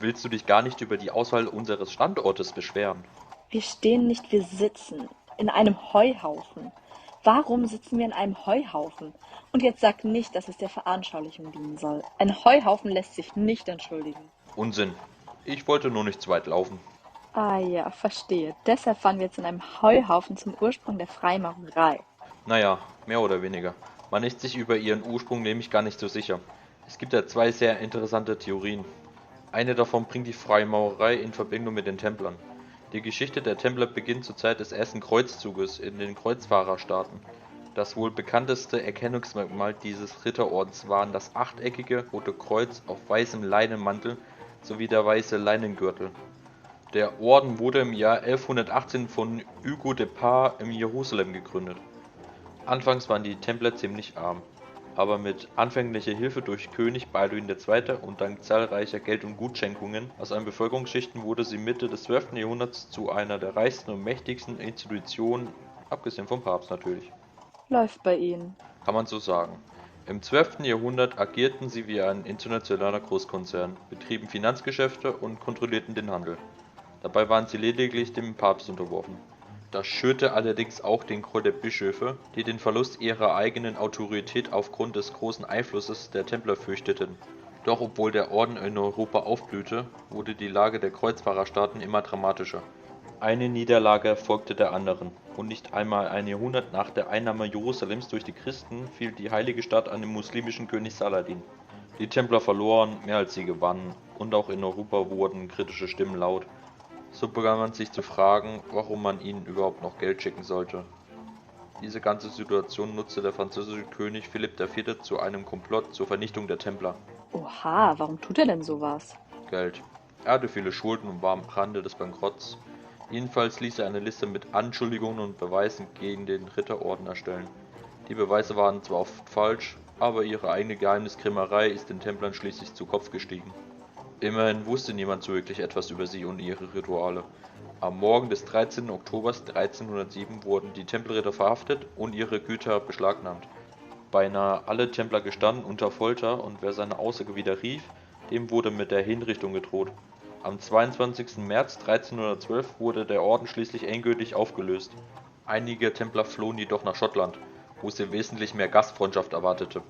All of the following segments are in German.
Willst du dich gar nicht über die Auswahl unseres Standortes beschweren? Wir stehen nicht, wir sitzen in einem Heuhaufen. Warum sitzen wir in einem Heuhaufen? Und jetzt sag nicht, dass es der Veranschaulichung dienen soll. Ein Heuhaufen lässt sich nicht entschuldigen. Unsinn. Ich wollte nur nicht zu weit laufen. Ah ja, verstehe. Deshalb fahren wir jetzt in einem Heuhaufen zum Ursprung der Freimaurerei. Naja, mehr oder weniger. Man ist sich über ihren Ursprung nämlich gar nicht so sicher. Es gibt ja zwei sehr interessante Theorien. Eine davon bringt die Freimaurerei in Verbindung mit den Templern. Die Geschichte der Templer beginnt zur Zeit des ersten Kreuzzuges in den Kreuzfahrerstaaten. Das wohl bekannteste Erkennungsmerkmal dieses Ritterordens waren das achteckige rote Kreuz auf weißem Leinenmantel sowie der weiße Leinengürtel. Der Orden wurde im Jahr 1118 von Hugo de Pars in Jerusalem gegründet. Anfangs waren die Templer ziemlich arm, aber mit anfänglicher Hilfe durch König Balduin II. Und dank zahlreicher Geld- und Gutschenkungen aus allen Bevölkerungsschichten wurde sie Mitte des 12. Jahrhunderts zu einer der reichsten und mächtigsten Institutionen, abgesehen vom Papst natürlich. Läuft bei Ihnen. Kann man so sagen. Im 12. Jahrhundert agierten sie wie ein internationaler Großkonzern, betrieben Finanzgeschäfte und kontrollierten den Handel. Dabei waren sie lediglich dem Papst unterworfen. Das schürte allerdings auch den Groll der Bischöfe, die den Verlust ihrer eigenen Autorität aufgrund des großen Einflusses der Templer fürchteten. Doch obwohl der Orden in Europa aufblühte, wurde die Lage der Kreuzfahrerstaaten immer dramatischer. Eine Niederlage folgte der anderen, und nicht einmal ein Jahrhundert nach der Einnahme Jerusalems durch die Christen fiel die heilige Stadt an den muslimischen König Saladin. Die Templer verloren, mehr als sie gewannen, und auch in Europa wurden kritische Stimmen laut. So begann man sich zu fragen, warum man ihnen überhaupt noch Geld schicken sollte. Diese ganze Situation nutzte der französische König Philipp IV. Zu einem Komplott zur Vernichtung der Templer. Oha, warum tut er denn sowas? Geld. Er hatte viele Schulden und war am Rande des Bankrotts. Jedenfalls ließ er eine Liste mit Anschuldigungen und Beweisen gegen den Ritterorden erstellen. Die Beweise waren zwar oft falsch, aber ihre eigene Geheimniskrämerei ist den Templern schließlich zu Kopf gestiegen. Immerhin wusste niemand so wirklich etwas über sie und ihre Rituale. Am Morgen des 13. Oktobers 1307 wurden die Tempelritter verhaftet und ihre Güter beschlagnahmt. Beinahe alle Templer gestanden unter Folter und wer seine Aussage widerrief, dem wurde mit der Hinrichtung gedroht. Am 22. März 1312 wurde der Orden schließlich endgültig aufgelöst. Einige Templer flohen jedoch nach Schottland, wo sie wesentlich mehr Gastfreundschaft erwartete.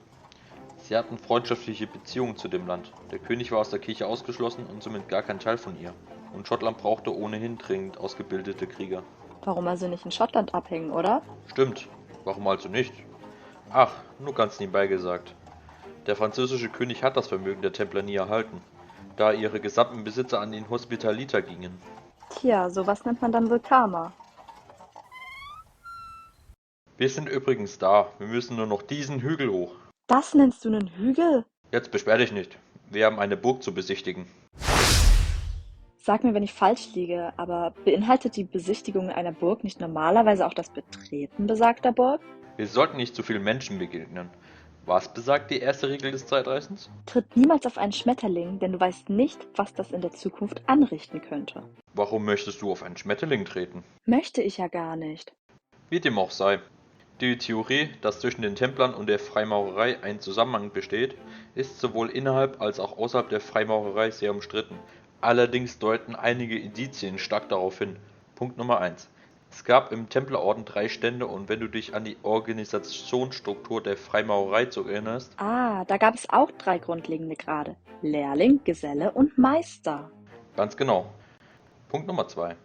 Sie hatten freundschaftliche Beziehungen zu dem Land. Der König war aus der Kirche ausgeschlossen und somit gar kein Teil von ihr. Und Schottland brauchte ohnehin dringend ausgebildete Krieger. Warum also nicht in Schottland abhängen, oder? Stimmt, warum also nicht? Ach, nur ganz nebenbei gesagt. Der französische König hat das Vermögen der Templer nie erhalten, da ihre gesamten Besitze an den Hospitaliter gingen. Tja, sowas nennt man dann wohl Karma. Wir sind übrigens da, wir müssen nur noch diesen Hügel hoch. Das nennst du einen Hügel? Jetzt beschwer dich nicht, wir haben eine Burg zu besichtigen. Sag mir, wenn ich falsch liege, aber beinhaltet die Besichtigung einer Burg nicht normalerweise auch das Betreten besagter Burg? Wir sollten nicht zu vielen Menschen begegnen. Was besagt die erste Regel des Zeitreisens? Tritt niemals auf einen Schmetterling, denn du weißt nicht, was das in der Zukunft anrichten könnte. Warum möchtest du auf einen Schmetterling treten? Möchte ich ja gar nicht. Wie dem auch sei. Die Theorie, dass zwischen den Templern und der Freimaurerei ein Zusammenhang besteht, ist sowohl innerhalb als auch außerhalb der Freimaurerei sehr umstritten. Allerdings deuten einige Indizien stark darauf hin. Punkt Nummer 1. Es gab im Templerorden 3 Stände und wenn du dich an die Organisationsstruktur der Freimaurerei erinnerst, Ah, da gab es auch drei grundlegende Grade. Lehrling, Geselle und Meister. ganz genau. Punkt Nummer 2.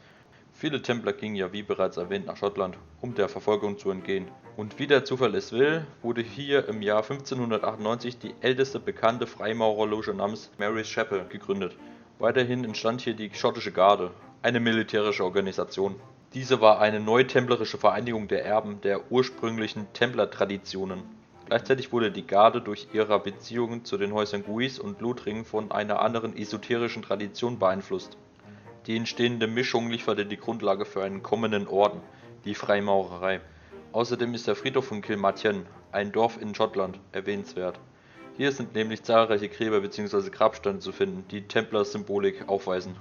Viele Templer gingen ja wie bereits erwähnt nach Schottland, um der Verfolgung zu entgehen. Und wie der Zufall es will, wurde hier im Jahr 1598 die älteste bekannte Freimaurerloge namens Mary's Chapel gegründet. Weiterhin entstand hier die Schottische Garde, eine militärische Organisation. Diese war eine neutemplerische Vereinigung der Erben der ursprünglichen Templertraditionen. Gleichzeitig wurde die Garde durch ihre Beziehungen zu den Häusern Guise und Lothringen von einer anderen esoterischen Tradition beeinflusst. Die entstehende Mischung lieferte die Grundlage für einen kommenden Orden, die Freimaurerei. Außerdem ist der Friedhof von Kilmartin, ein Dorf in Schottland, erwähnenswert. Hier sind nämlich zahlreiche Gräber bzw. Grabsteine zu finden, die Templer-Symbolik aufweisen.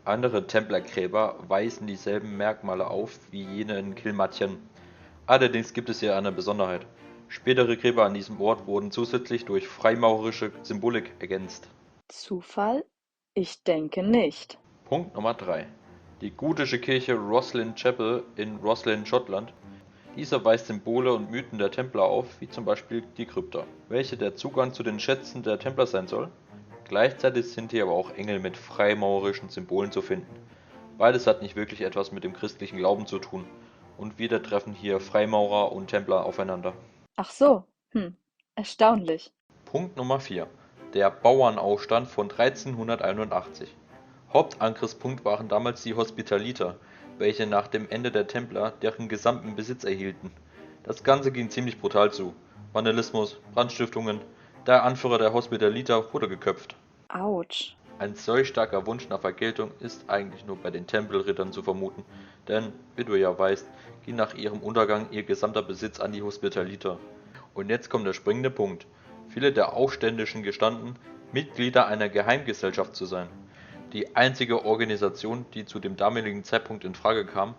Andere Templergräber weisen dieselben Merkmale auf wie jene in Kilmartin. Allerdings gibt es hier eine Besonderheit. Spätere Gräber an diesem Ort wurden zusätzlich durch freimaurerische Symbolik ergänzt. Zufall? Ich denke nicht. Punkt Nummer 3. Die gotische Kirche Rosslyn Chapel in Rosslyn, Schottland. Dieser weist Symbole und Mythen der Templer auf, wie zum Beispiel die Krypta, welche der Zugang zu den Schätzen der Templer sein soll. Gleichzeitig sind hier aber auch Engel mit freimaurerischen Symbolen zu finden. Beides hat nicht wirklich etwas mit dem christlichen Glauben zu tun, und wieder treffen hier Freimaurer und Templer aufeinander. Ach so, erstaunlich. Punkt Nummer 4. Der Bauernaufstand von 1381. Hauptangriffspunkt waren damals die Hospitaliter, welche nach dem Ende der Templer deren gesamten Besitz erhielten. Das Ganze ging ziemlich brutal zu. Vandalismus, Brandstiftungen, der Anführer der Hospitaliter wurde geköpft. Autsch. Ein solch starker Wunsch nach Vergeltung ist eigentlich nur bei den Tempelrittern zu vermuten, denn, wie du ja weißt, ging nach ihrem Untergang ihr gesamter Besitz an die Hospitaliter. Und jetzt kommt der springende Punkt. Viele der Aufständischen gestanden, Mitglieder einer Geheimgesellschaft zu sein. Die einzige Organisation, die zu dem damaligen Zeitpunkt in Frage kam,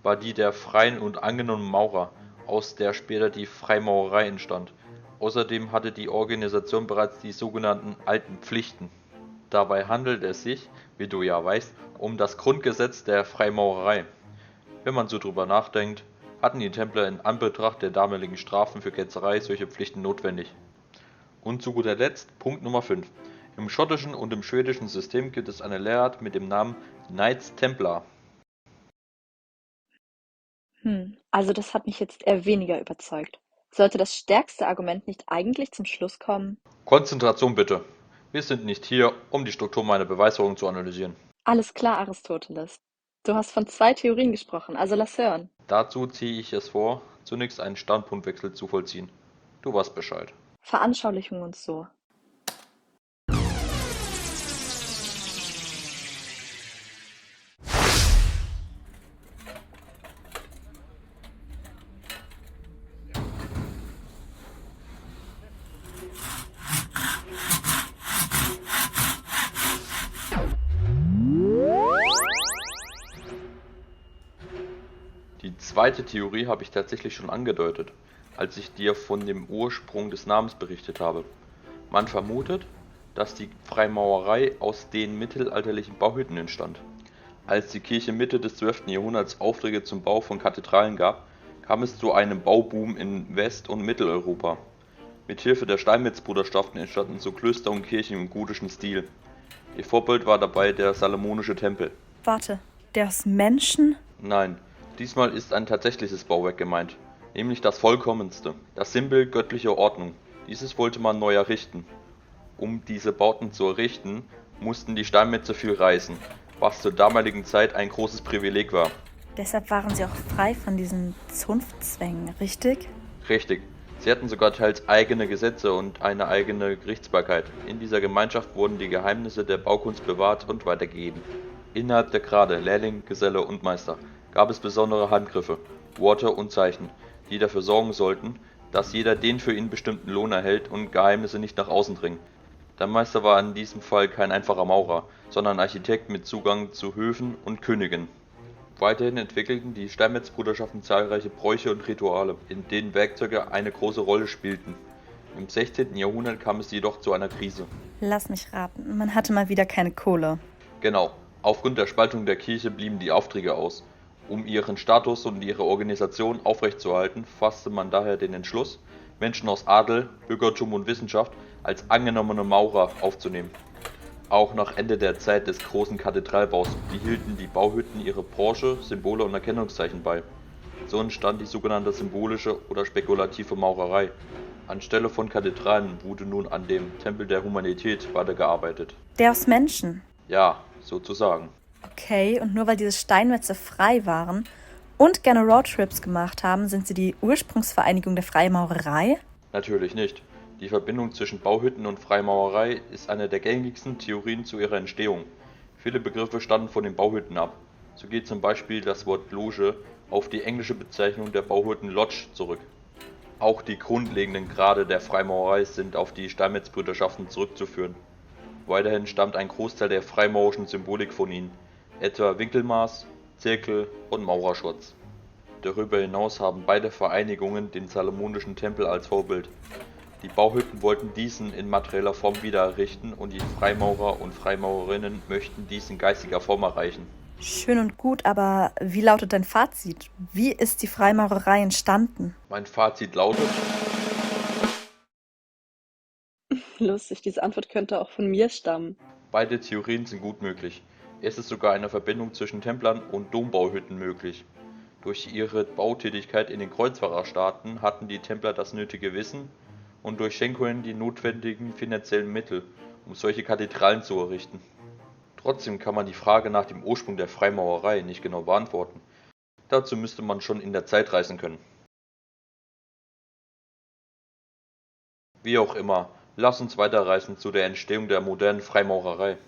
war die der Freien und Angenommenen Maurer, aus der später die Freimaurerei entstand. Außerdem hatte die Organisation bereits die sogenannten Alten Pflichten. Dabei handelt es sich, wie du ja weißt, um das Grundgesetz der Freimaurerei. Wenn man so drüber nachdenkt, hatten die Templer in Anbetracht der damaligen Strafen für Ketzerei solche Pflichten notwendig. Und zu guter Letzt Punkt Nummer 5. Im schottischen und im schwedischen System gibt es eine Lehrart mit dem Namen Knights Templar. Also das hat mich jetzt eher weniger überzeugt. Sollte das stärkste Argument nicht eigentlich zum Schluss kommen? Konzentration bitte. Wir sind nicht hier, um die Struktur meiner Beweisführung zu analysieren. Alles klar, Aristoteles. Du hast von 2 Theorien gesprochen, also lass hören. Dazu ziehe ich es vor, zunächst einen Standpunktwechsel zu vollziehen. Du weißt Bescheid. Veranschaulichung uns so. Die zweite Theorie habe ich tatsächlich schon angedeutet, als ich dir von dem Ursprung des Namens berichtet habe. Man vermutet, dass die Freimaurerei aus den mittelalterlichen Bauhütten entstand. Als die Kirche Mitte des 12. Jahrhunderts Aufträge zum Bau von Kathedralen gab, kam es zu einem Bauboom in West- und Mitteleuropa. Mithilfe der Steinmetzbruderschaften entstanden so Klöster und Kirchen im gotischen Stil. Ihr Vorbild war dabei der Salomonische Tempel. Warte, der aus Menschen? Nein, diesmal ist ein tatsächliches Bauwerk gemeint, nämlich das vollkommenste, das Sinnbild göttlicher Ordnung. Dieses wollte man neu errichten. Um diese Bauten zu errichten, mussten die Steinmetze viel reisen, was zur damaligen Zeit ein großes Privileg war. Deshalb waren sie auch frei von diesen Zunftzwängen, richtig? Richtig, sie hatten sogar teils eigene Gesetze und eine eigene Gerichtsbarkeit. In dieser Gemeinschaft wurden die Geheimnisse der Baukunst bewahrt und weitergegeben. Innerhalb der Grade, Lehrling, Geselle und Meister gab es besondere Handgriffe, Worte und Zeichen, die dafür sorgen sollten, dass jeder den für ihn bestimmten Lohn erhält und Geheimnisse nicht nach außen dringen. Der Meister war in diesem Fall kein einfacher Maurer, sondern Architekt mit Zugang zu Höfen und Königen. Weiterhin entwickelten die Steinmetzbruderschaften zahlreiche Bräuche und Rituale, in denen Werkzeuge eine große Rolle spielten. Im 16. Jahrhundert kam es jedoch zu einer Krise. Lass mich raten, man hatte mal wieder keine Kohle. Genau, aufgrund der Spaltung der Kirche blieben die Aufträge aus. Um ihren Status und ihre Organisation aufrechtzuerhalten, fasste man daher den Entschluss, Menschen aus Adel, Bürgertum und Wissenschaft als angenommene Maurer aufzunehmen. Auch nach Ende der Zeit des großen Kathedralbaus behielten die Bauhütten ihre Branche, Symbole und Erkennungszeichen bei. So entstand die sogenannte symbolische oder spekulative Maurerei. Anstelle von Kathedralen wurde nun an dem Tempel der Humanität weitergearbeitet. Der aus Menschen? Ja, sozusagen. Okay, und nur weil diese Steinmetze frei waren und gerne Roadtrips gemacht haben, sind sie die Ursprungsvereinigung der Freimaurerei? Natürlich nicht. Die Verbindung zwischen Bauhütten und Freimaurerei ist eine der gängigsten Theorien zu ihrer Entstehung. Viele Begriffe stammen von den Bauhütten ab. So geht zum Beispiel das Wort Loge auf die englische Bezeichnung der Bauhütten Lodge zurück. Auch die grundlegenden Grade der Freimaurerei sind auf die Steinmetzbrüderschaften zurückzuführen. Weiterhin stammt ein Großteil der freimaurerischen Symbolik von ihnen, etwa Winkelmaß, Zirkel und Maurerschutz. Darüber hinaus haben beide Vereinigungen den Salomonischen Tempel als Vorbild. Die Bauhütten wollten diesen in materieller Form wieder errichten und die Freimaurer und Freimaurerinnen möchten dies in geistiger Form erreichen. Schön und gut, aber wie lautet dein Fazit? Wie ist die Freimaurerei entstanden? Mein Fazit lautet, Lustig, diese Antwort könnte auch von mir stammen. beide Theorien sind gut möglich. Es ist sogar eine Verbindung zwischen Templern und Dombauhütten möglich. Durch ihre Bautätigkeit in den Kreuzfahrerstaaten hatten die Templer das nötige Wissen und durch Schenkungen die notwendigen finanziellen Mittel, um solche Kathedralen zu errichten. Trotzdem kann man die Frage nach dem Ursprung der Freimaurerei nicht genau beantworten. Dazu müsste man schon in der Zeit reisen können. Wie auch immer, lass uns weiterreisen zu der Entstehung der modernen Freimaurerei.